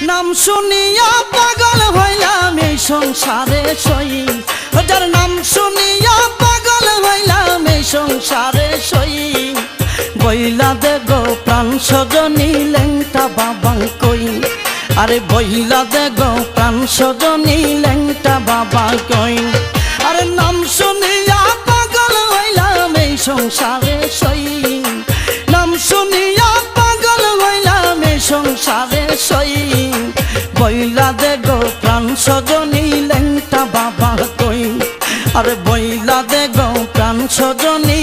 নাম শুনিয়া পাগল হইলাম এই সংসারে সই, যার নাম শুনিয়া পাগল হইলাম এই সংসারে সই। বইলা দে গো প্রাণ সজনী লেংটা বাবা কই, আরে বইলা দে গো প্রাণ সজনী লেংটা বাবা কই। আরে নাম শুনিয়া পাগল হইলাম এই সংসারে সই, নাম শুনিয়া পাগল হইলাম এই সংসারে সই। বইলা দে গো প্রাণ সজনী লেংটা বাবা কই, আরে বইলা দে গো প্রাণ সজনী।